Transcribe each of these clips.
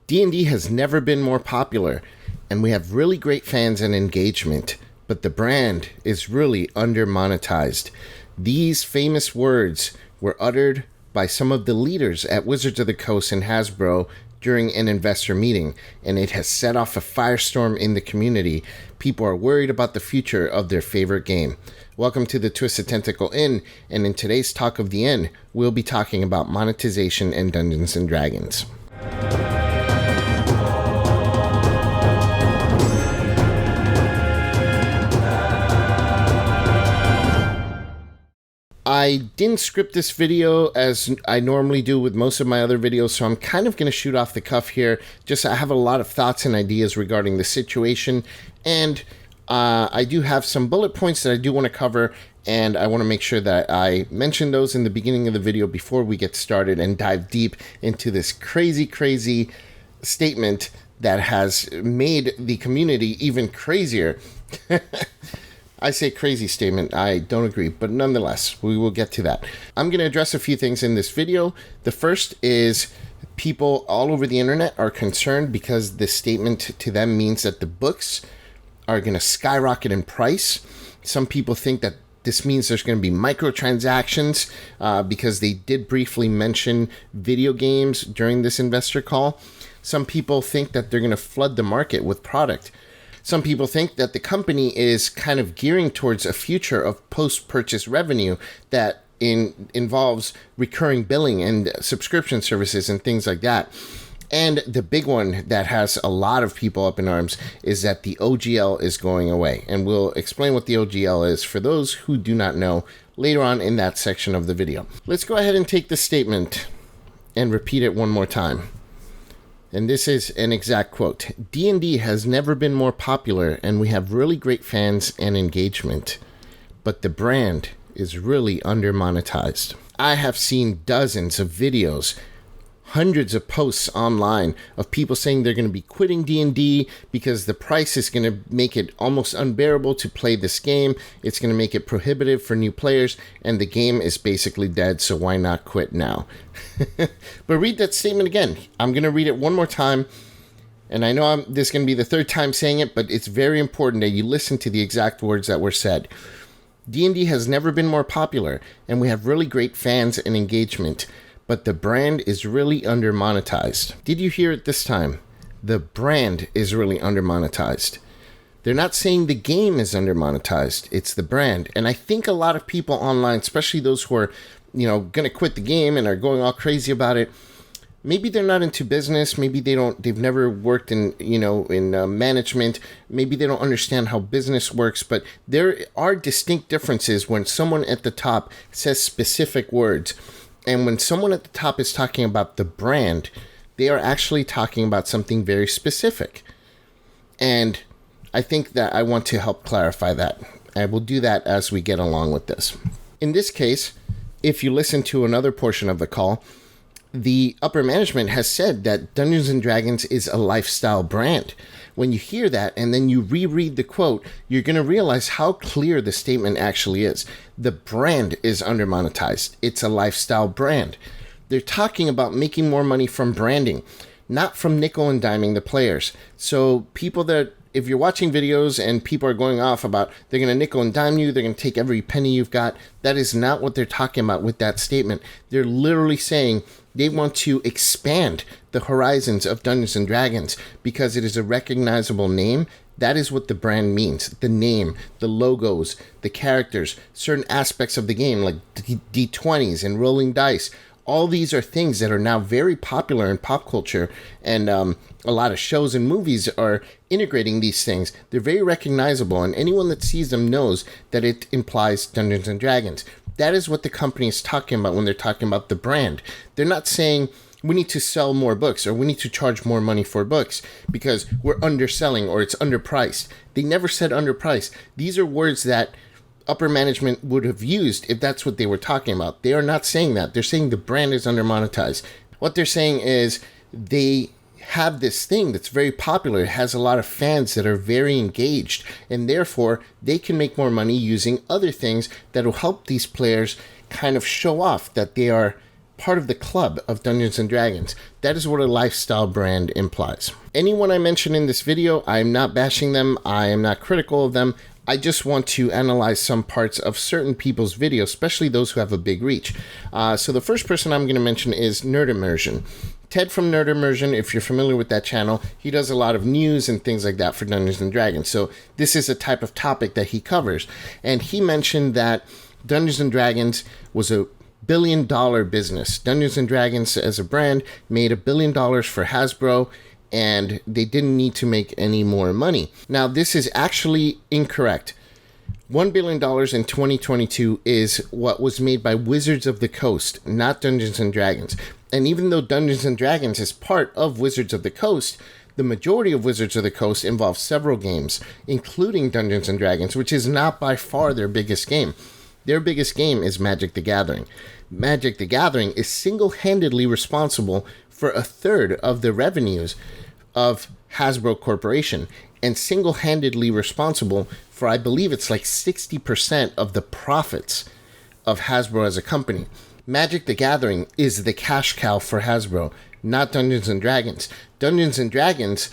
D&D has never been more popular, and we have really great fans and engagement, but the brand is really under-monetized. These famous words were uttered by some of the leaders at Wizards of the Coast and Hasbro during an investor meeting, and it has set off a firestorm in the community. People are worried about the future of their favorite game. Welcome to the Twisted Tentacle Inn, and in today's Talk of the Inn, we'll be talking about monetization and Dungeons & Dragons. I didn't script this video as I normally do with most of my other videos, so I'm kind of going to shoot off the cuff here. I have a lot of thoughts and ideas regarding the situation, and I do have some bullet points that I do want to cover, and I want to make sure that I mention those in the beginning of the video before we get started and dive deep into this crazy statement that has made the community even crazier. I say crazy statement, I don't agree, but nonetheless, we will get to that. I'm going to address a few things in this video. The first is people all over the internet are concerned because this statement to them means that the books are going to skyrocket in price. Some people think that this means there's going to be microtransactions because they did briefly mention video games during this investor call. Some people think that they're going to flood the market with product. Some people think that the company is kind of gearing towards a future of post-purchase revenue that involves recurring billing and subscription services and things like that. And the big one that has a lot of people up in arms is that the OGL is going away. And we'll explain what the OGL is for those who do not know later on in that section of the video. Let's go ahead and take this statement and repeat it one more time. And this is an exact quote. D&D has never been more popular, and we have really great fans and engagement. But the brand is really under-monetized. I have seen dozens of videos, hundreds of posts online of people saying they're going to be quitting D&D because the price is going to make it almost unbearable to play this game. It's going to make it prohibitive for new players, and the game is basically dead, so why not quit now? But read that statement again. I'm going to read it one more time, and I know this is going to be the third time saying it, but it's very important that you listen to the exact words that were said. D&D has never been more popular, and we have really great fans and engagement. But the brand is really under-monetized. Did you hear it this time? The brand is really under-monetized. They're not saying the game is under-monetized. It's the brand. And I think a lot of people online, especially those who are, going to quit the game and are going all crazy about it, maybe they're not into business. Maybe they've never worked in management. Maybe they don't understand how business works. But there are distinct differences when someone at the top says specific words. And when someone at the top is talking about the brand, they are actually talking about something very specific. And I think that I want to help clarify that. I will do that as we get along with this. In this case, if you listen to another portion of the call, the upper management has said that Dungeons & Dragons is a lifestyle brand. When you hear that and then you reread the quote, you're going to realize how clear the statement actually is. The brand is under-monetized. It's a lifestyle brand. They're talking about making more money from branding, not from nickel and diming the players. So people that, if you're watching videos and people are going off about they're going to nickel and dime you, they're going to take every penny you've got, that is not what they're talking about with that statement. They're literally saying they want to expand the horizons of Dungeons & Dragons because it is a recognizable name. That is what the brand means. The name, the logos, the characters, certain aspects of the game like D20s and rolling dice. All these are things that are now very popular in pop culture, and a lot of shows and movies are integrating these things. They're very recognizable, and anyone that sees them knows that it implies Dungeons & Dragons. That is what the company is talking about when they're talking about the brand. They're not saying we need to sell more books or we need to charge more money for books because we're underselling or it's underpriced. They never said underpriced. These are words that upper management would have used if that's what they were talking about. They are not saying that. They're saying the brand is under-monetized. What they're saying is they have this thing that's very popular. It has a lot of fans that are very engaged, and therefore they can make more money using other things that will help these players kind of show off that they are part of the club of Dungeons & Dragons. That is what a lifestyle brand implies. Anyone I mention in this video, I am not bashing them. I am not critical of them. I just want to analyze some parts of certain people's videos, especially those who have a big reach. So the first person I'm going to mention is Nerd Immersion. Ted from Nerd Immersion, if you're familiar with that channel, he does a lot of news and things like that for Dungeons & Dragons. So this is a type of topic that he covers. And he mentioned that Dungeons & Dragons was a billion-dollar business. Dungeons & Dragons as a brand made $1 billion for Hasbro, and they didn't need to make any more money. Now, this is actually incorrect. $1 billion in 2022 is what was made by Wizards of the Coast, not Dungeons & Dragons. And even though Dungeons & Dragons is part of Wizards of the Coast, the majority of Wizards of the Coast involves several games, including Dungeons & Dragons, which is not by far their biggest game. Their biggest game is Magic the Gathering. Magic the Gathering is single-handedly responsible for a third of the revenues of Hasbro Corporation, and single-handedly responsible for, I believe it's like 60% of the profits of Hasbro as a company. Magic the Gathering is the cash cow for Hasbro, not Dungeons & Dragons. Dungeons & Dragons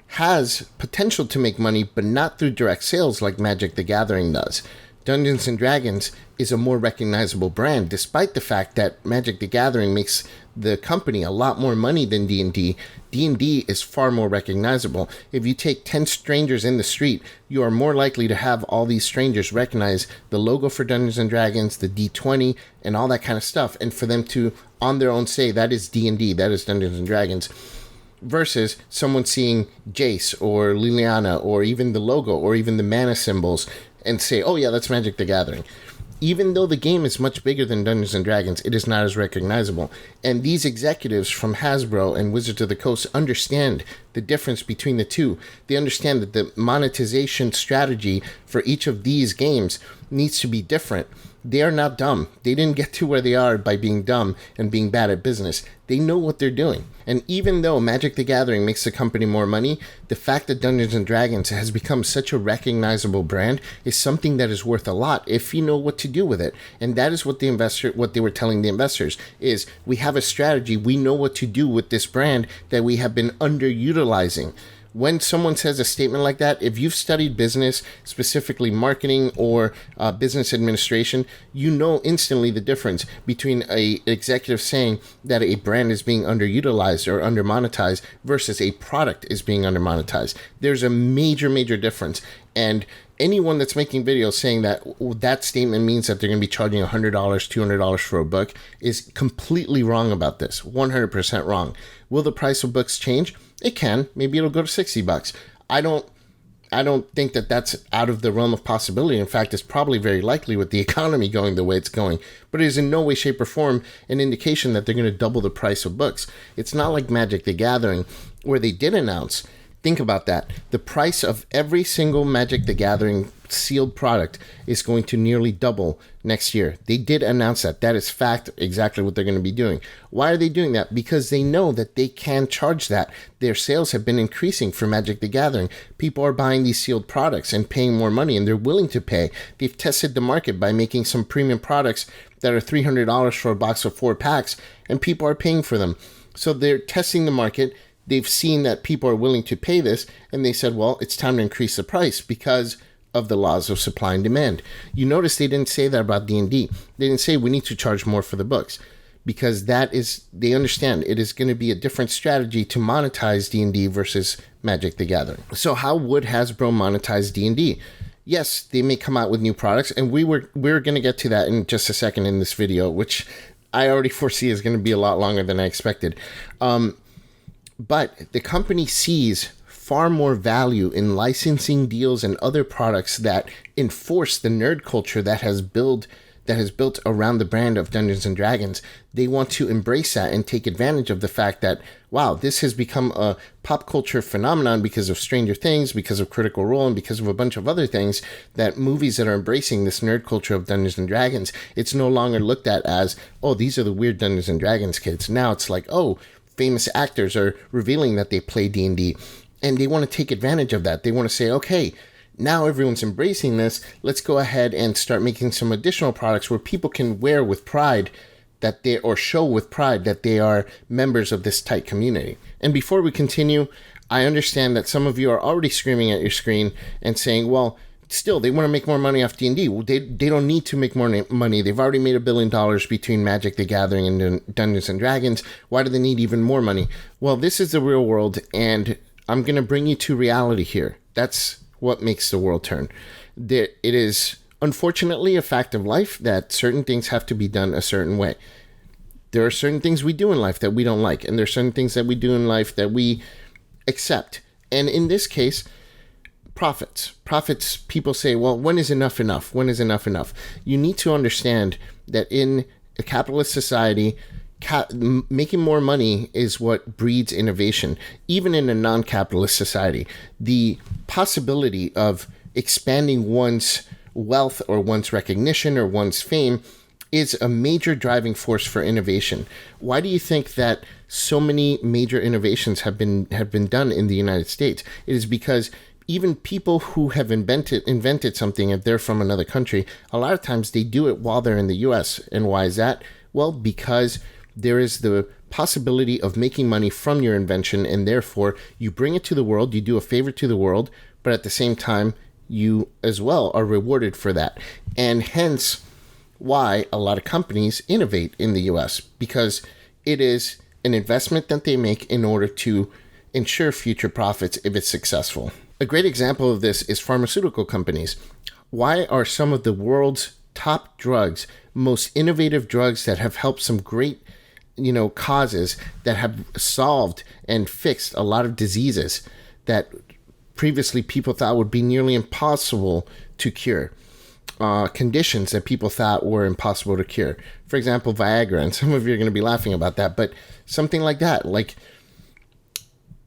has potential to make money, but not through direct sales like Magic the Gathering does. Dungeons & Dragons is a more recognizable brand, despite the fact that Magic the Gathering makes the company a lot more money than D&D. D&D is far more recognizable. If you take 10 strangers in the street, you are more likely to have all these strangers recognize the logo for Dungeons & Dragons, the D20, and all that kind of stuff, and for them to, on their own, say, that is D&D, that is Dungeons & Dragons, versus someone seeing Jace or Liliana or even the logo or even the mana symbols and say, oh yeah, that's Magic the Gathering. Even though the game is much bigger than Dungeons & Dragons, it is not as recognizable. And these executives from Hasbro and Wizards of the Coast understand the difference between the two. They understand that the monetization strategy for each of these games needs to be different. They are not dumb. They didn't get to where they are by being dumb and being bad at business. They know what they're doing. And even though Magic the Gathering makes the company more money, the fact that Dungeons & Dragons has become such a recognizable brand is something that is worth a lot if you know what to do with it. And that is what what they were telling the investors is, we have a strategy. We know what to do with this brand that we have been underutilizing. When someone says a statement like that, if you've studied business, specifically marketing or business administration, you know instantly the difference between an executive saying that a brand is being underutilized or under-monetized versus a product is being under-monetized. There's a major, major difference. And anyone that's making videos saying that that statement means that they're going to be charging $100, $200 for a book is completely wrong about this. 100% wrong. Will the price of books change? It can. Maybe it'll go to $60. I don't think that that's out of the realm of possibility. In fact, it's probably very likely with the economy going the way it's going. But it is in no way, shape, or form an indication that they're going to double the price of books. It's not like Magic the Gathering, where they did announce. Think about that. The price of every single Magic the Gathering sealed product is going to nearly double next year. They did announce that. That is fact, exactly what they're going to be doing. Why are they doing that? Because they know that they can charge that. Their sales have been increasing for Magic the Gathering. People are buying these sealed products and paying more money, and they're willing to pay. They've tested the market by making some premium products that are $300 for a box of 4 packs, and people are paying for them. So they're testing the market. They've seen that people are willing to pay this, and they said, well, it's time to increase the price because of the laws of supply and demand. You notice they didn't say that about D&D. They didn't say we need to charge more for the books, because they understand it is going to be a different strategy to monetize D&D versus Magic the Gathering. So how would Hasbro monetize D&D? Yes, they may come out with new products, and we're going to get to that in just a second in this video, which I already foresee is going to be a lot longer than I expected. But the company sees far more value in licensing deals and other products that enforce the nerd culture that has built around the brand of Dungeons & Dragons. They want to embrace that and take advantage of the fact that, wow, this has become a pop culture phenomenon because of Stranger Things, because of Critical Role, and because of a bunch of other things, that movies that are embracing this nerd culture of Dungeons & Dragons, it's no longer looked at as, oh, these are the weird Dungeons & Dragons kids. Now it's like, oh, famous actors are revealing that they play D&D, and they want to take advantage of that. They want to say, okay, now everyone's embracing this. Let's go ahead and start making some additional products where people can wear with pride that they, or show with pride that they are members of this tight community. And before we continue, I understand that some of you are already screaming at your screen and saying, well, still, they want to make more money off D&D. Well, they don't need to make more money. They've already made $1 billion between Magic the Gathering and Dungeons and Dragons. Why do they need even more money? Well, this is the real world, and I'm going to bring you to reality here. That's what makes the world turn. It is unfortunately a fact of life that certain things have to be done a certain way. There are certain things we do in life that we don't like, and there are certain things that we do in life that we accept. And in this case, profits, people say, well, when is enough enough? When is enough enough? You need to understand that in a capitalist society, making more money is what breeds innovation. Even in a non-capitalist society, the possibility of expanding one's wealth or one's recognition or one's fame is a major driving force for innovation. Why do you think that so many major innovations have been done in the United States? It is because even people who have invented something, if they're from another country, a lot of times they do it while they're in the US. And why is that? Well, because there is the possibility of making money from your invention, and therefore you bring it to the world, you do a favor to the world, but at the same time, you as well are rewarded for that. And hence why a lot of companies innovate in the US, because it is an investment that they make in order to ensure future profits if it's successful. A great example of this is pharmaceutical companies. Why are some of the world's top drugs, most innovative drugs that have helped some great, causes, that have solved and fixed a lot of diseases that previously people thought would be nearly impossible to cure? Conditions that people thought were impossible to cure. For example, Viagra, and some of you are going to be laughing about that, but something like that. Like,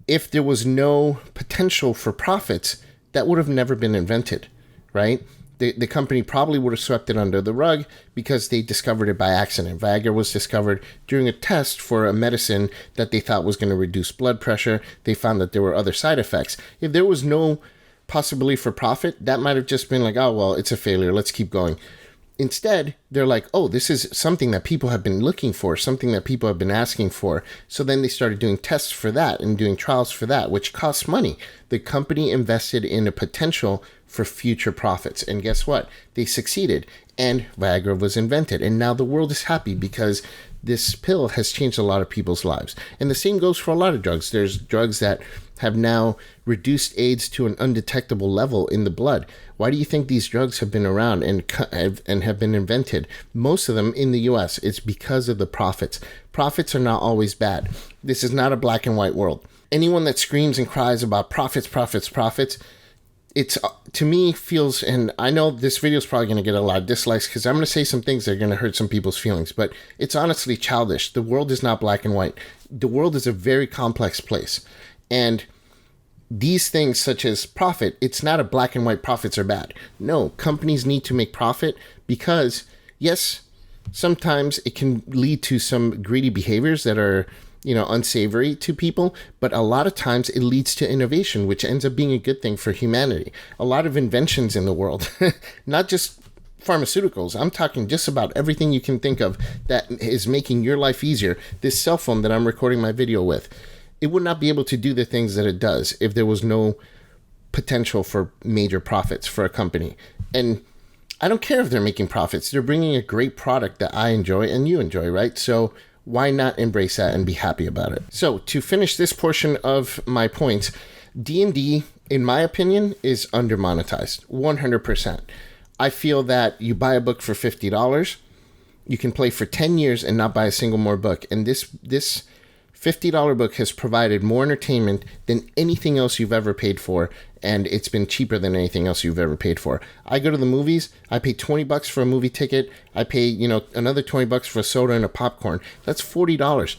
if there was no potential for profits, that would have never been invented, right? The company probably would have swept it under the rug because they discovered it by accident. Viagra was discovered during a test for a medicine that they thought was going to reduce blood pressure. They found that there were other side effects. If there was no possibility for profit, that might have just been like, oh, well, it's a failure, let's keep going. Instead, they're like, oh, this is something that people have been looking for, something that people have been asking for. So then they started doing tests for that and doing trials for that, which costs money. The company invested in a potential for future profits. And guess what? They succeeded. And Viagra was invented. And now the world is happy because this pill has changed a lot of people's lives. And the same goes for a lot of drugs. There's drugs that have now reduced AIDS to an undetectable level in the blood. Why do you think these drugs have been around and have been invented? Most of them in the US. It's because of the profits. Profits are not always bad. This is not a black and white world. Anyone that screams and cries about profits, it's, to me, feels, and I know this video is probably going to get a lot of dislikes because I'm going to say some things that are going to hurt some people's feelings, but it's honestly childish. The world is not black and white. The world is a very complex place. And these things such as profit, it's not a black and white profits are bad. No, companies need to make profit because, yes, sometimes it can lead to some greedy behaviors that are, unsavory to people, but a lot of times it leads to innovation, which ends up being a good thing for humanity. A lot of inventions in the world, not just pharmaceuticals. I'm talking just about everything you can think of that is making your life easier. This cell phone that I'm recording my video with, it would not be able to do the things that it does if there was no potential for major profits for a company. And I don't care if they're making profits. They're bringing a great product that I enjoy and you enjoy, right? So why not embrace that and be happy about it? So to finish this portion of my points, D&D, in my opinion, is under-monetized, 100%. I feel that you buy a book for $50, you can play for 10 years and not buy a single more book. And this $50 book has provided more entertainment than anything else you've ever paid for, and it's been cheaper than anything else you've ever paid for. I go to the movies, I pay $20 for a movie ticket, I pay, another $20 for a soda and a popcorn. That's $40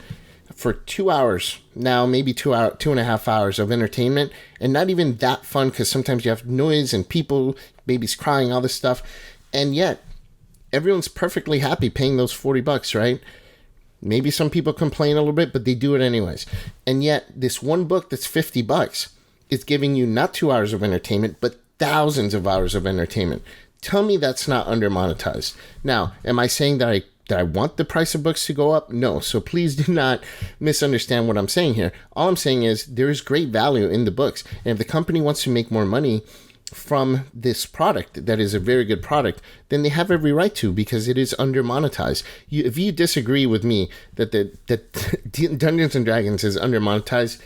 for 2 hours, now maybe 2.5 hours of entertainment, and not even that fun because sometimes you have noise and people, babies crying, all this stuff, and yet everyone's perfectly happy paying those $40, right? Maybe some people complain a little bit, but they do it anyways. And yet, this one book that's $50 is giving you not 2 hours of entertainment, but thousands of hours of entertainment. Tell me that's not under-monetized. Now, am I saying that I I want the price of books to go up? No. So please do not misunderstand what I'm saying here. All I'm saying is there is great value in the books. And if the company wants to make more money from this product that is a very good product, then they have every right to, because it is under-monetized. If you disagree with me that Dungeons and Dragons is under-monetized,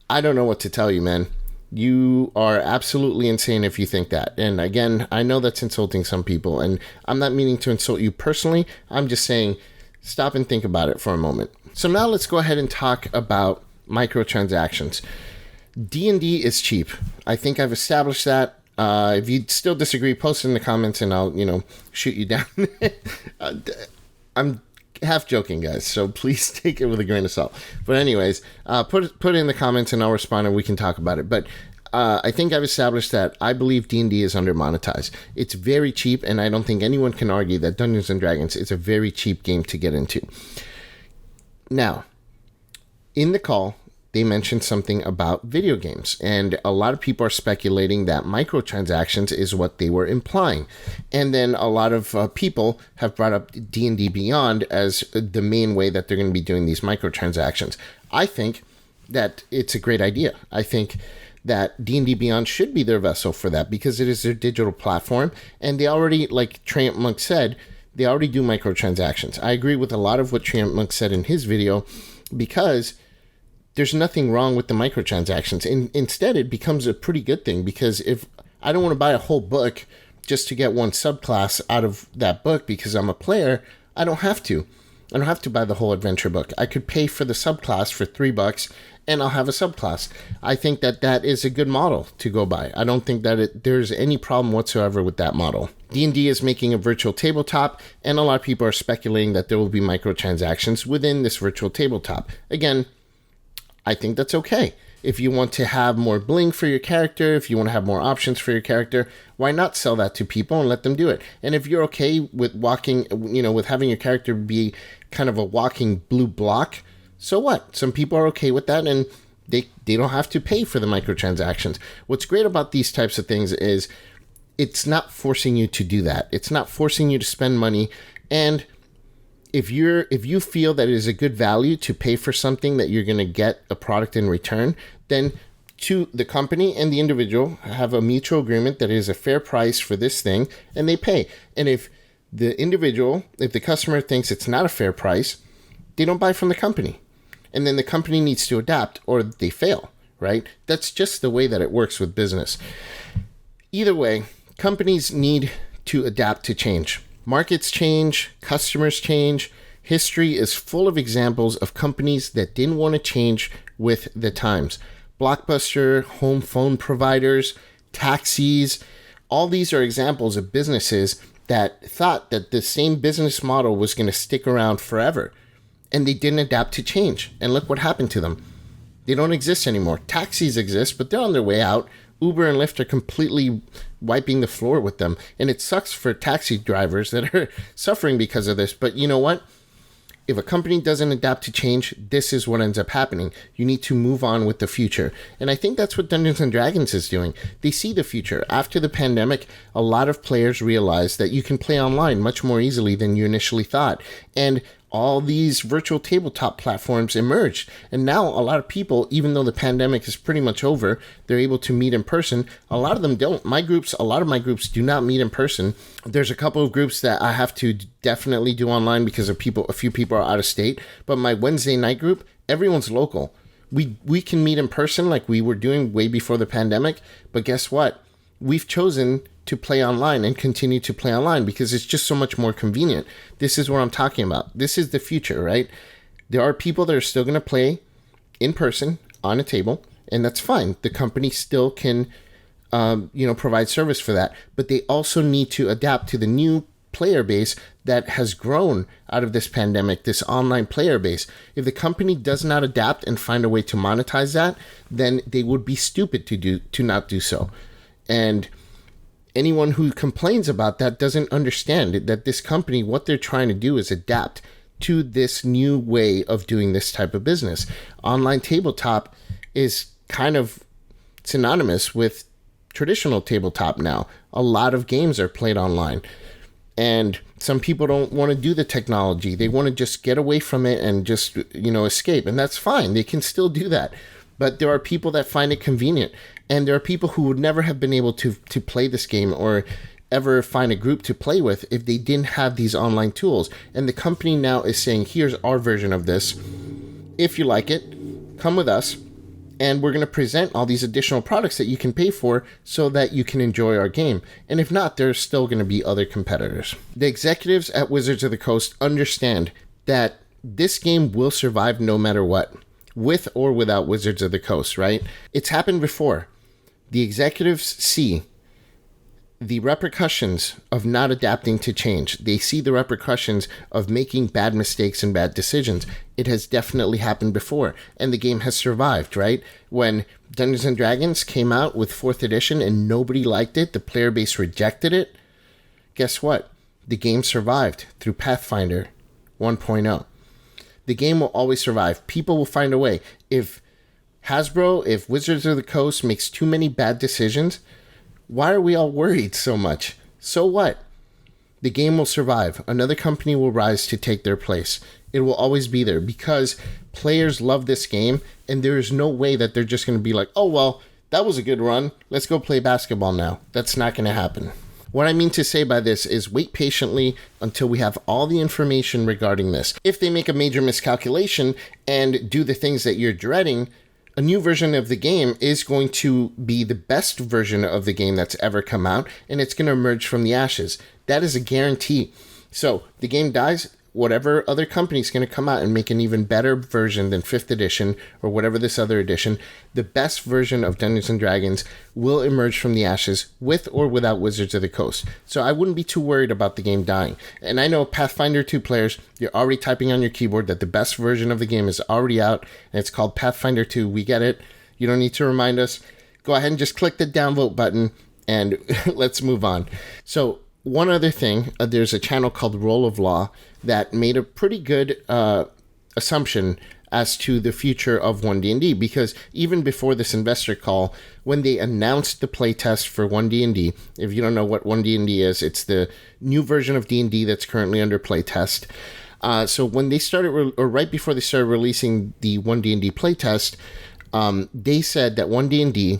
I don't know what to tell you, man. You are absolutely insane if you think that. And again, I know that's insulting some people, and I'm not meaning to insult you personally. I'm just saying stop and think about it for a moment. So now let's go ahead and talk about microtransactions. D&D is cheap. I think I've established that. If you still disagree, post it in the comments and I'll, shoot you down. I'm half joking, guys, so please take it with a grain of salt. But anyways, put it in the comments and I'll respond and we can talk about it. But I think I've established that I believe D&D is under-monetized. It's very cheap, and I don't think anyone can argue that Dungeons and Dragons is a very cheap game to get into. Now, in the call, they mentioned something about video games, and a lot of people are speculating that microtransactions is what they were implying. And then a lot of people have brought up D&D Beyond as the main way that they're going to be doing these microtransactions. I think that it's a great idea. I think that D&D Beyond should be their vessel for that, because it is their digital platform, and they already, like Treantmonk said, they already do microtransactions. I agree with a lot of what Treantmonk said in his video, because there's nothing wrong with the microtransactions. Instead, it becomes a pretty good thing, because if I don't want to buy a whole book just to get one subclass out of that book because I'm a player, I don't have to. I don't have to buy the whole adventure book. I could pay for the subclass for $3 and I'll have a subclass. I think that is a good model to go by. I don't think that there's any problem whatsoever with that model. D&D is making a virtual tabletop, and a lot of people are speculating that there will be microtransactions within this virtual tabletop. Again, I think that's okay. If you want to have more bling for your character, if you want to have more options for your character, why not sell that to people and let them do it? And if you're okay with with having your character be kind of a walking blue block, so what? Some people are okay with that, and they don't have to pay for the microtransactions. What's great about these types of things is it's not forcing you to do that. It's not forcing you to spend money, and if you feel that it is a good value to pay for something that you're going to get a product in return, then to the company and the individual have a mutual agreement that it is a fair price for this thing, and they pay. And if the customer thinks it's not a fair price, they don't buy from the company. And then the company needs to adapt, or they fail, right? That's just the way that it works with business. Either way, companies need to adapt to change. Markets change, customers change. History is full of examples of companies that didn't want to change with the times. Blockbuster, home phone providers, taxis, all these are examples of businesses that thought that the same business model was going to stick around forever. And they didn't adapt to change. And look what happened to them. They don't exist anymore. Taxis exist, but they're on their way out. Uber and Lyft are completely wiping the floor with them. And it sucks for taxi drivers that are suffering because of this. But you know what? If a company doesn't adapt to change, this is what ends up happening. You need to move on with the future. And I think that's what Dungeons & Dragons is doing. They see the future. After the pandemic, a lot of players realized that you can play online much more easily than you initially thought. And all these virtual tabletop platforms emerged. And now a lot of people, even though the pandemic is pretty much over, they're able to meet in person. A lot of them don't. A lot of my groups do not meet in person. There's a couple of groups that I have to definitely do online because a few people are out of state. But my Wednesday night group, everyone's local. We can meet in person like we were doing way before the pandemic. But guess what? We've chosen to play online and continue to play online because it's just so much more convenient. This is what I'm talking about. This is the future, right? There are people that are still going to play in person on a table, and that's fine. The company still can, provide service for that, but they also need to adapt to the new player base that has grown out of this pandemic, this online player base. If the company does not adapt and find a way to monetize that, then they would be stupid to not do so. And anyone who complains about that doesn't understand that this company, what they're trying to do is adapt to this new way of doing this type of business. Online tabletop is kind of synonymous with traditional tabletop now. A lot of games are played online. And Some people don't want to do the technology. They want to just get away from it and just, escape. And that's fine. They can still do that. But there are people that find it convenient. And there are people who would never have been able to play this game or ever find a group to play with if they didn't have these online tools. And the company now is saying, here's our version of this. If you like it, come with us. And we're going to present all these additional products that you can pay for so that you can enjoy our game. And if not, there's still going to be other competitors. The executives at Wizards of the Coast understand that this game will survive no matter what, with or without Wizards of the Coast, right? It's happened before. The executives see the repercussions of not adapting to change. They see the repercussions of making bad mistakes and bad decisions. It has definitely happened before, and the game has survived, right? When Dungeons & Dragons came out with 4th edition and nobody liked it, the player base rejected it, guess what? The game survived through Pathfinder 1.0. The game will always survive. People will find a way. If Wizards of the Coast makes too many bad decisions, why are we all worried so much? So what? The game will survive. Another company will rise to take their place. It will always be there because players love this game, and there is no way that they're just going to be like, oh, well, that was a good run. Let's go play basketball now. That's not going to happen. What I mean to say by this is wait patiently until we have all the information regarding this. If they make a major miscalculation and do the things that you're dreading, a new version of the game is going to be the best version of the game that's ever come out, and it's going to emerge from the ashes. That is a guarantee. So the game dies, whatever other company is going to come out and make an even better version than 5th edition or whatever this other edition, the best version of Dungeons & Dragons will emerge from the ashes with or without Wizards of the Coast. So I wouldn't be too worried about the game dying. And I know Pathfinder 2 players, you're already typing on your keyboard that the best version of the game is already out, and it's called Pathfinder 2. We get it. You don't need to remind us. Go ahead and just click the downvote button and let's move on. So one other thing, there's a channel called Roll of Law that made a pretty good assumption as to the future of 1D&D, because even before this investor call, when they announced the playtest for 1D&D, if you don't know what 1D&D is, it's the new version of D&D that's currently under playtest. So when they started, or right before they started releasing the 1D&D playtest, they said that 1D&D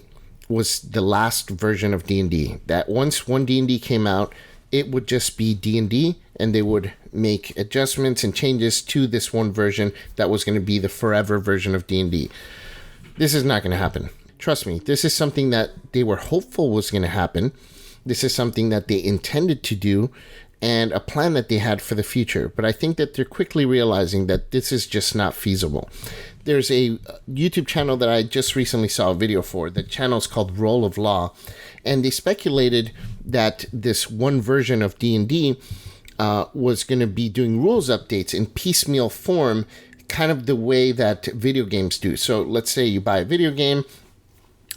was the last version of D&D, that once 1D&D came out, it would just be D&D, and they would make adjustments and changes to this one version that was going to be the forever version of D&D. This is not going to happen. Trust me, this is something that they were hopeful was going to happen. This is something that they intended to do and a plan that they had for the future. But I think that they're quickly realizing that this is just not feasible. There's a YouTube channel that I just recently saw a video for. The channel is called Roll of Law, and they speculated that this one version of D&D was going to be doing rules updates in piecemeal form, kind of the way that video games do. So let's say you buy a video game,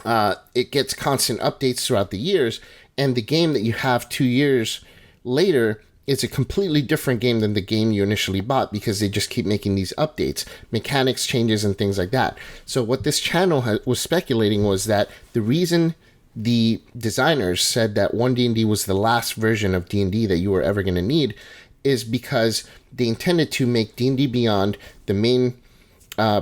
it gets constant updates throughout the years, and the game that you have 2 years later is a completely different game than the game you initially bought, because they just keep making these updates, mechanics changes and things like that. So what this channel was speculating was that the reason the designers said that 1D&D was the last version of D&D that you were ever going to need is because they intended to make D&D Beyond the main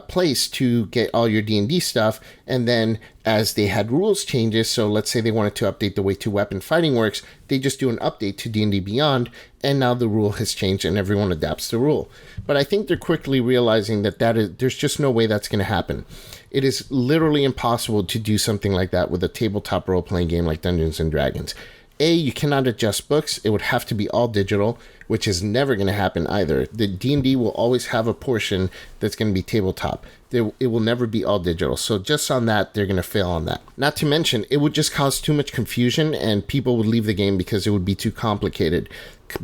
place to get all your D&D stuff, and then as they had rules changes, so let's say they wanted to update the way two-weapon fighting works, they just do an update to D&D Beyond, and now the rule has changed and everyone adapts the rule. But I think they're quickly realizing that there's just no way that's going to happen. It is literally impossible to do something like that with a tabletop role-playing game like Dungeons & Dragons. You cannot adjust books. It would have to be all digital, which is never going to happen either. The D&D will always have a portion that's going to be tabletop. It will never be all digital. So just on that, they're going to fail on that. Not to mention, it would just cause too much confusion and people would leave the game because it would be too complicated.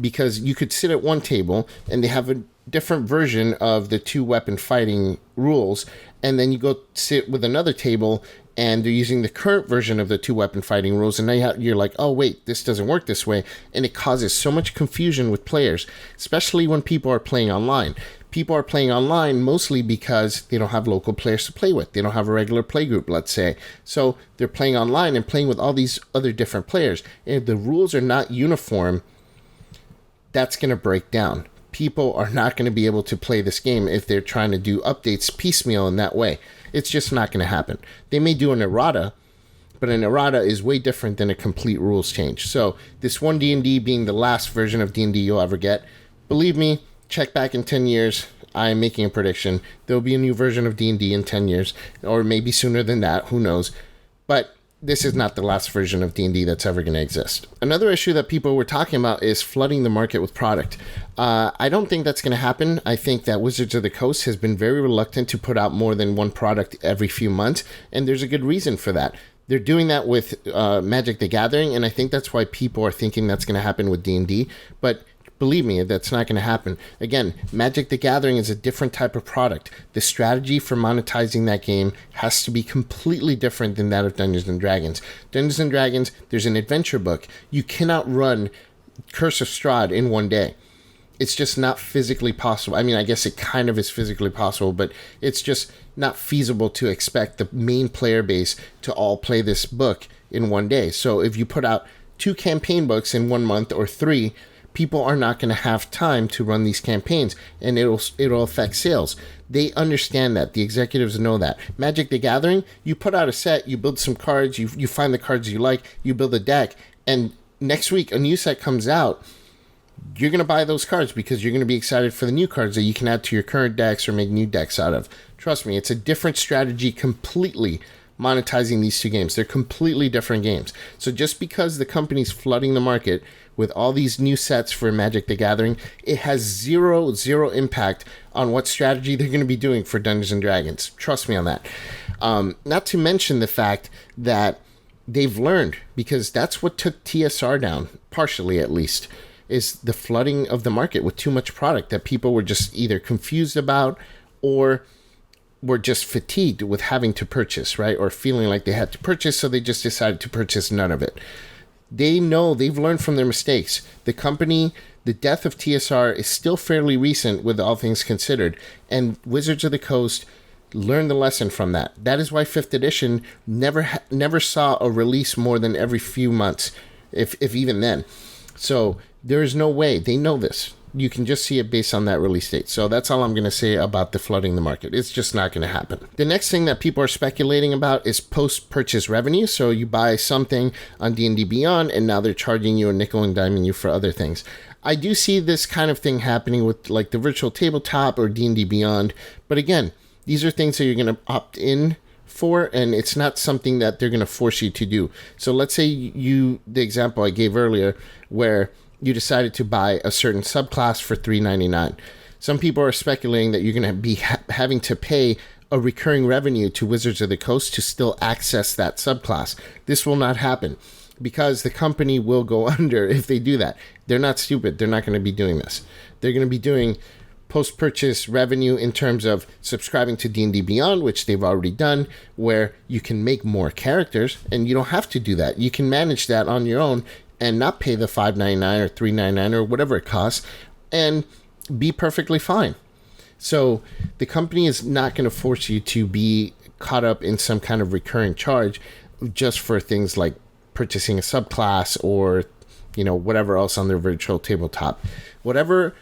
Because you could sit at one table and they have a different version of the two-weapon fighting rules, and then you go sit with another table and they're using the current version of the two-weapon fighting rules, and now you're like, oh wait, this doesn't work this way, and it causes so much confusion with players, especially when people are playing online. People are playing online mostly because they don't have local players to play with. They don't have a regular play group, let's say. So they're playing online and playing with all these other different players. And if the rules are not uniform, that's going to break down. People are not going to be able to play this game if they're trying to do updates piecemeal in that way. It's just not going to happen. They may do an errata, but an errata is way different than a complete rules change. So this one D&D being the last version of D&D you'll ever get, believe me, check back in 10 years. I am making a prediction. There'll be a new version of D&D in 10 years, or maybe sooner than that. Who knows? But this is not the last version of D&D that's ever going to exist. Another issue that people were talking about is flooding the market with product. I don't think that's going to happen. I think that Wizards of the Coast has been very reluctant to put out more than one product every few months, and there's a good reason for that. They're doing that with Magic the Gathering, and I think that's why people are thinking that's going to happen with D&D, but believe me, that's not going to happen. Again, Magic the Gathering is a different type of product. The strategy for monetizing that game has to be completely different than that of Dungeons & Dragons. Dungeons & Dragons, there's an adventure book. You cannot run Curse of Strahd in one day. It's just not physically possible. I mean, I guess it kind of is physically possible, but it's just not feasible to expect the main player base to all play this book in one day. So if you put out 2 campaign books in 1 month or 3, people are not going to have time to run these campaigns, and it'll affect sales. They understand that. The executives know that. Magic the Gathering, you put out a set, you build some cards, you find the cards you like, you build a deck, and next week a new set comes out. You're going to buy those cards because you're going to be excited for the new cards that you can add to your current decks or make new decks out of. Trust me, it's a different strategy completely. Monetizing these 2 games. They're completely different games. So just because the company's flooding the market with all these new sets for Magic the Gathering, it has zero impact on what strategy they're going to be doing for Dungeons & Dragons. Trust me on that. Not to mention the fact that they've learned, because that's what took TSR down, partially at least, is the flooding of the market with too much product that people were just either confused about or were just fatigued with having to purchase, right? Or feeling like they had to purchase, so they just decided to purchase none of it. They know, they've learned from their mistakes. The company, the death of TSR is still fairly recent with all things considered, and Wizards of the Coast learned the lesson from that. That is why 5th edition never saw a release more than every few months, if even then. So there is no way. They know this. You can just see it based on that release date. So that's all I'm going to say about the flooding the market. It's just not going to happen. The next thing that people are speculating about is post-purchase revenue. So you buy something on D&D Beyond, and now they're charging you a nickel and diming you for other things. I do see this kind of thing happening with like the virtual tabletop or D&D Beyond. But again, these are things that you're going to opt in for, and it's not something that they're going to force you to do. So let's say the example I gave earlier, where you decided to buy a certain subclass for $3.99. Some people are speculating that you're going to be having to pay a recurring revenue to Wizards of the Coast to still access that subclass. This will not happen because the company will go under if they do that. They're not stupid. They're not going to be doing this. They're going to be doing post-purchase revenue in terms of subscribing to D&D Beyond, which they've already done, where you can make more characters, and you don't have to do that. You can manage that on your own and not pay the $5.99 or $3.99 or whatever it costs, and be perfectly fine. So the company is not going to force you to be caught up in some kind of recurring charge just for things like purchasing a subclass or, whatever else on their virtual tabletop. Whatever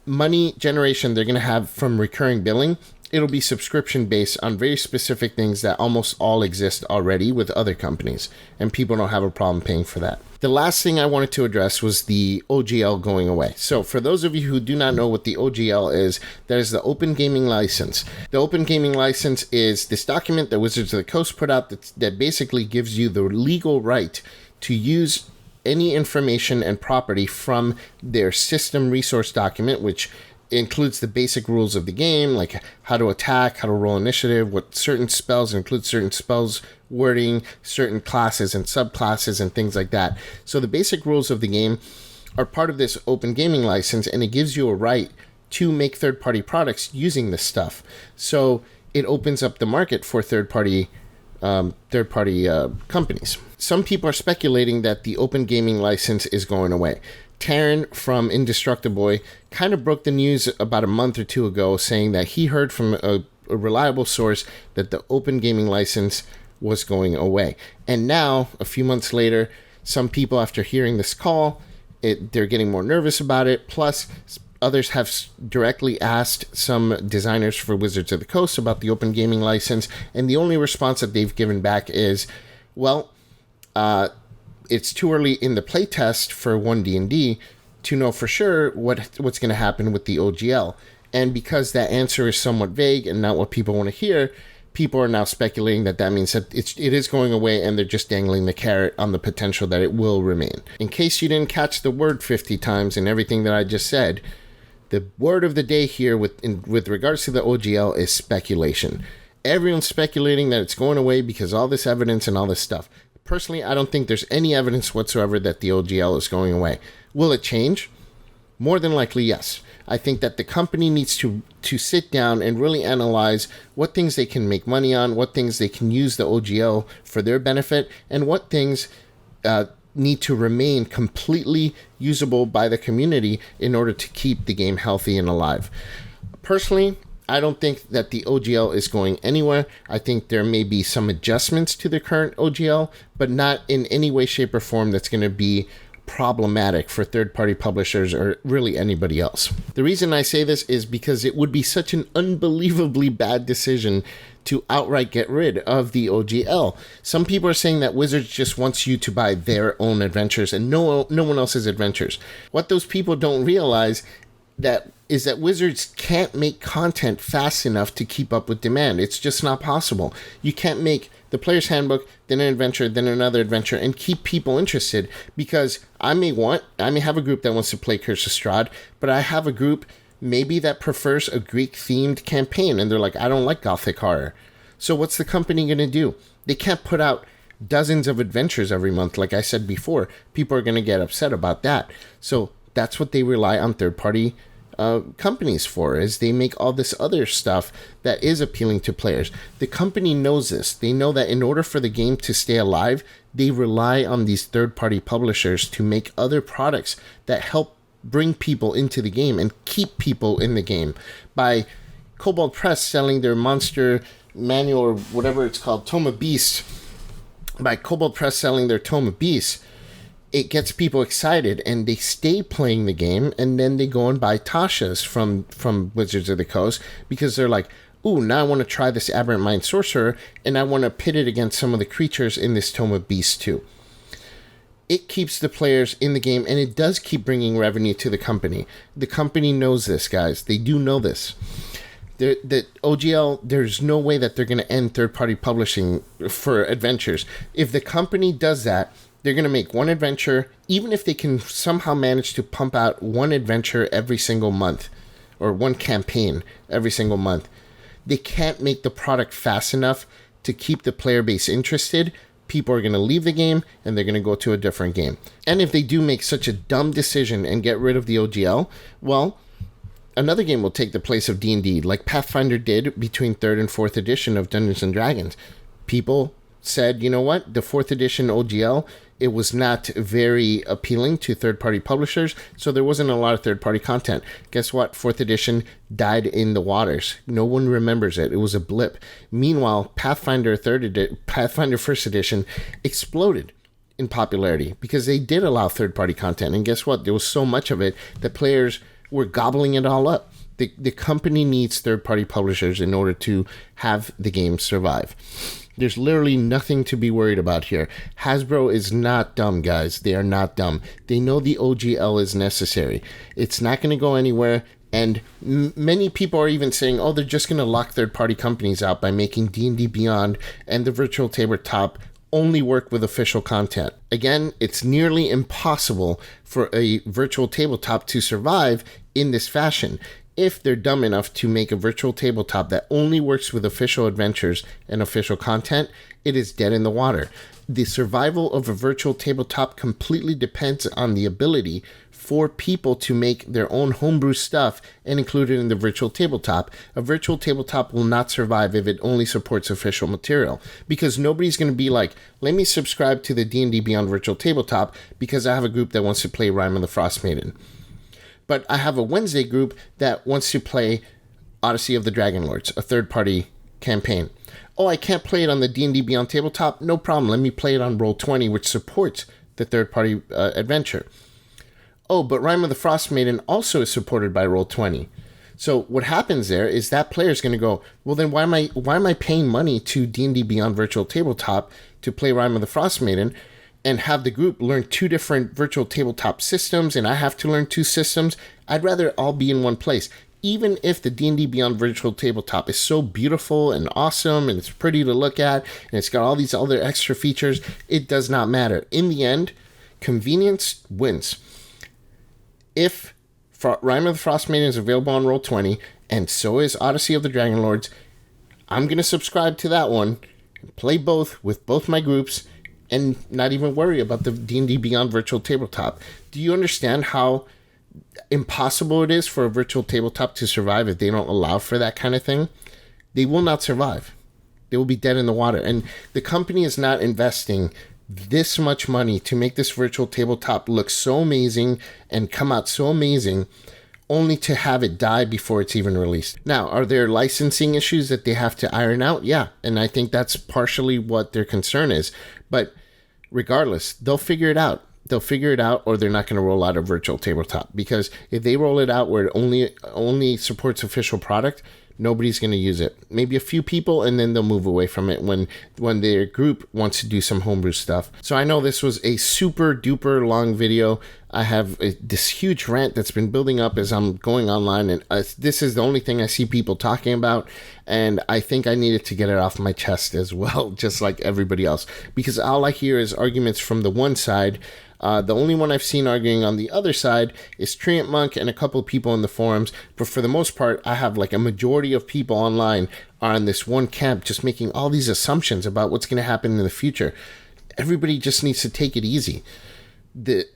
money generation they're going to have from recurring billing, it'll be subscription based on very specific things that almost all exist already with other companies, and people don't have a problem paying for that. The last thing I wanted to address was the OGL going away. So for those of you who do not know what the OGL is, that is the Open Gaming License. The Open Gaming License is this document that Wizards of the Coast put out that basically gives you the legal right to use any information and property from their system resource document, which includes the basic rules of the game, like how to attack, how to roll initiative, what certain spells include, certain spells wording, certain classes and subclasses and things like that. So the basic rules of the game are part of this Open Gaming License, and it gives you a right to make third-party products using this stuff. So it opens up the market for third-party companies. Some people are speculating that the Open Gaming License is going away. Taryn from Indestructible kind of broke the news about a month or two ago, saying that he heard from a reliable source that the Open Gaming License was going away. And now, a few months later, some people, after hearing this call, They're getting more nervous about it. Plus, others have directly asked some designers for Wizards of the Coast about the open gaming license, and the only response that they've given back is, well, it's too early in the playtest for 1D&D to know for sure what's going to happen with the OGL. And because that answer is somewhat vague and not what people want to hear, people are now speculating that means that it is going away, and they're just dangling the carrot on the potential that it will remain. In case you didn't catch the word 50 times in everything that I just said, the word of the day here with regards to the OGL is speculation. Everyone's speculating that it's going away because all this evidence and all this stuff. Personally, I don't think there's any evidence whatsoever that the OGL is going away. Will it change? More than likely, yes. I think that the company needs to sit down and really analyze what things they can make money on, what things they can use the OGL for their benefit, and what things need to remain completely usable by the community in order to keep the game healthy and alive. Personally, I don't think that the OGL is going anywhere. I think there may be some adjustments to the current OGL, but not in any way, shape, or form that's going to be problematic for third-party publishers or really anybody else. The reason I say this is because it would be such an unbelievably bad decision to outright get rid of the OGL. Some people are saying that Wizards just wants you to buy their own adventures and no one else's adventures. What those people don't realize is that Wizards can't make content fast enough to keep up with demand. It's just not possible. You can't make the player's handbook, then an adventure, then another adventure, and keep people interested, because I may have a group that wants to play Curse of Strahd, but I have a group maybe that prefers a Greek-themed campaign, and they're like, I don't like Gothic horror. So what's the company going to do? They can't put out dozens of adventures every month. Like I said before, people are going to get upset about that. So that's what they rely on third-party companies for, is they make all this other stuff that is appealing to players. The company knows this. They know that in order for the game to stay alive, they rely on these third-party publishers to make other products that help bring people into the game and keep people in the game. By Kobold Press selling their monster manual, or whatever it's called, Tome of Beasts, by Kobold Press selling their Tome of Beasts, it gets people excited and they stay playing the game, and then they go and buy Tasha's from Wizards of the Coast because they're like, ooh, now I want to try this Aberrant Mind Sorcerer, and I want to pit it against some of the creatures in this Tome of Beasts too. It keeps the players in the game, and it does keep bringing revenue to the company. The company knows this, guys. They do know this. The OGL, there's no way that they're going to end third-party publishing for adventures. If the company does that, they're going to make one adventure, even if they can somehow manage to pump out one adventure every single month, or one campaign every single month. They can't make the product fast enough to keep the player base interested. People are going to leave the game, and they're going to go to a different game. And if they do make such a dumb decision and get rid of the OGL, well, another game will take the place of D&D, like Pathfinder did between 3rd and 4th edition of Dungeons & Dragons. People said, you know what, the 4th edition OGL, it was not very appealing to third-party publishers, so there wasn't a lot of third-party content. Guess what? 4th edition died in the waters. No one remembers it. It was a blip. Meanwhile, Pathfinder 1st edition exploded in popularity because they did allow third-party content. And guess what? There was so much of it that players were gobbling it all up. The company needs third-party publishers in order to have the game survive. There's literally nothing to be worried about here. Hasbro is not dumb, guys. They are not dumb. They know the OGL is necessary. It's not going to go anywhere. And many people are even saying, oh, they're just going to lock third-party companies out by making D&D Beyond and the virtual tabletop only work with official content. Again, it's nearly impossible for a virtual tabletop to survive in this fashion. If they're dumb enough to make a virtual tabletop that only works with official adventures and official content, it is dead in the water. The survival of a virtual tabletop completely depends on the ability for people to make their own homebrew stuff and include it in the virtual tabletop. A virtual tabletop will not survive if it only supports official material, because nobody's going to be like, let me subscribe to the D&D Beyond virtual tabletop because I have a group that wants to play Rime of the Frost Maiden. But I have a Wednesday group that wants to play Odyssey of the Dragonlords, a third-party campaign. Oh, I can't play it on the D&D Beyond tabletop? No problem. Let me play it on Roll20, which supports the third-party adventure. oh, but Rime of the Frost Maiden also is supported by Roll20. So what happens there is that player is going to go, well, then why am I paying money to D&D Beyond Virtual Tabletop to play Rime of the Frost Maiden and have the group learn 2 different virtual tabletop systems and I have to learn 2 systems? I'd rather all be in one place. Even if the D&D Beyond Virtual Tabletop is so beautiful and awesome and it's pretty to look at and it's got all these other extra features, it does not matter. In the end, convenience wins. If Rime of the Frost Maiden is available on Roll20 and so is Odyssey of the Dragon Lords, I'm going to subscribe to that one, play both with both my groups, and not even worry about the D&D Beyond Virtual Tabletop. Do you understand how impossible it is for a virtual tabletop to survive if they don't allow for that kind of thing? They will not survive. They will be dead in the water. And the company is not investing this much money to make this virtual tabletop look so amazing and come out so amazing only to have it die before it's even released. Now, are there licensing issues that they have to iron out? Yeah, and I think that's partially what their concern is. But regardless, they'll figure it out. They'll figure it out, or they're not going to roll out a virtual tabletop. Because if they roll it out where it only supports official product, nobody's going to use it. Maybe a few people, and then they'll move away from it when their group wants to do some homebrew stuff. So I know this was a super duper long video. I have this huge rant that's been building up as I'm going online, and this is the only thing I see people talking about, and I think I needed to get it off my chest as well, just like everybody else, because all I hear is arguments from the one side. The only one I've seen arguing on the other side is Treantmonk and a couple of people in the forums, but for the most part, I have like a majority of people online are on this one camp just making all these assumptions about what's going to happen in the future. Everybody just needs to take it easy. The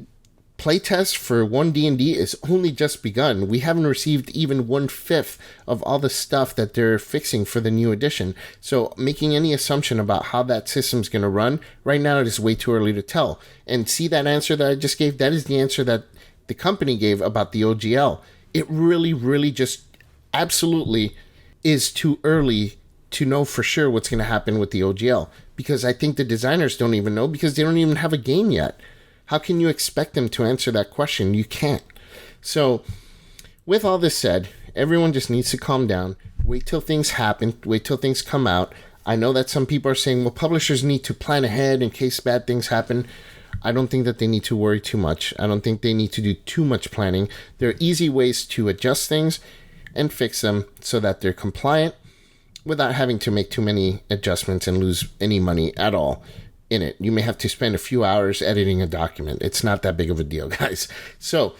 playtest for 1D&D is only just begun. We haven't received even 1/5 of all the stuff that they're fixing for the new edition. So making any assumption about how that system's going to run, right now it is way too early to tell. And see that answer that I just gave? That is the answer that the company gave about the OGL. It really, really just absolutely is too early to know for sure what's going to happen with the OGL. Because I think the designers don't even know because they don't even have a game yet. How can you expect them to answer that question? You can't. So, with all this said, everyone just needs to calm down. Wait till things happen. Wait till things come out. I know that some people are saying, well, publishers need to plan ahead in case bad things happen. I don't think that they need to worry too much. I don't think they need to do too much planning. There are easy ways to adjust things and fix them so that they're compliant without having to make too many adjustments and lose any money at all in it. You may have to spend a few hours editing a document. It's not that big of a deal, guys. So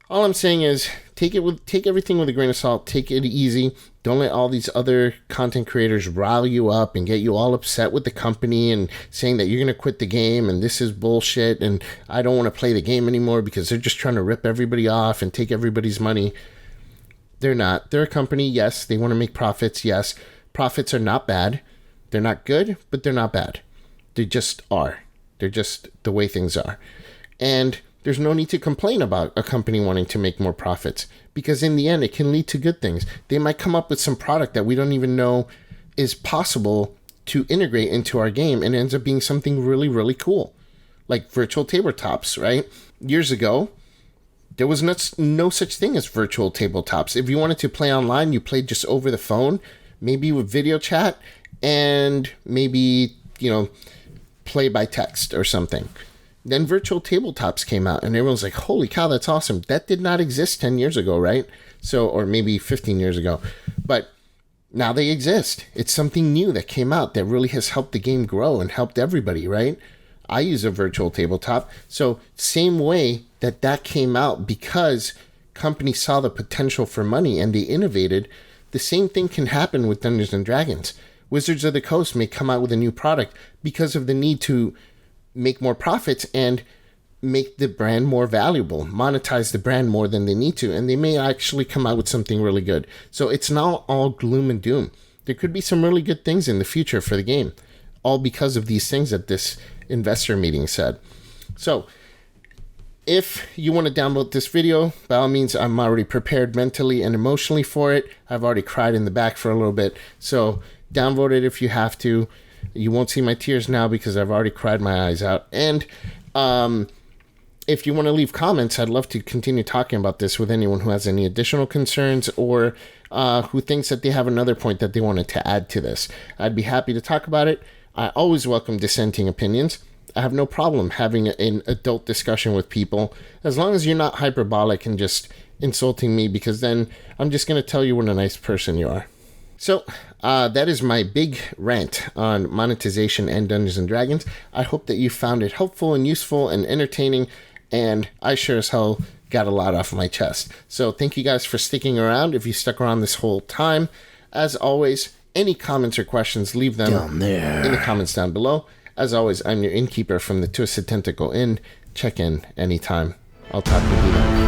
all I'm saying is take everything with a grain of salt. Take it easy. Don't let all these other content creators rile you up and get you all upset with the company and saying that you're going to quit the game and this is bullshit and I don't want to play the game anymore because they're just trying to rip everybody off and take everybody's money. They're not. They're a company. Yes, they want to make profits. Yes, profits are not bad. They're not good, but they're not bad. They just are. They're just the way things are. And there's no need to complain about a company wanting to make more profits because in the end, it can lead to good things. They might come up with some product that we don't even know is possible to integrate into our game and ends up being something really, really cool. Like virtual tabletops, right? Years ago, there was no such thing as virtual tabletops. If you wanted to play online, you played just over the phone, maybe with video chat, and maybe, play by text or something. Then virtual tabletops came out and everyone's like, holy cow, that's awesome. That did not exist 10 years ago, right? So, or maybe 15 years ago. But now they exist. It's something new that came out that really has helped the game grow and helped everybody, right? I use a virtual tabletop. So same way that came out because companies saw the potential for money and they innovated, the same thing can happen with Dungeons & Dragons. Wizards of the Coast may come out with a new product because of the need to make more profits and make the brand more valuable, monetize the brand more than they need to, and they may actually come out with something really good. So it's not all gloom and doom. There could be some really good things in the future for the game, all because of these things that this investor meeting said. So if you want to download this video, by all means, I'm already prepared mentally and emotionally for it. I've already cried in the back for a little bit, so download it if you have to. You won't see my tears now because I've already cried my eyes out. And if you want to leave comments, I'd love to continue talking about this with anyone who has any additional concerns or who thinks that they have another point that they wanted to add to this. I'd be happy to talk about it. I always welcome dissenting opinions. I have no problem having an adult discussion with people, as long as you're not hyperbolic and just insulting me, because then I'm just going to tell you what a nice person you are. So that is my big rant on monetization and Dungeons & Dragons. I hope that you found it helpful and useful and entertaining, and I sure as hell got a lot off my chest. So thank you guys for sticking around. If you stuck around this whole time, as always, any comments or questions, leave them down there in the comments down below. As always, I'm your innkeeper from the Twisted Tentacle Inn. Check in anytime. I'll talk with you then.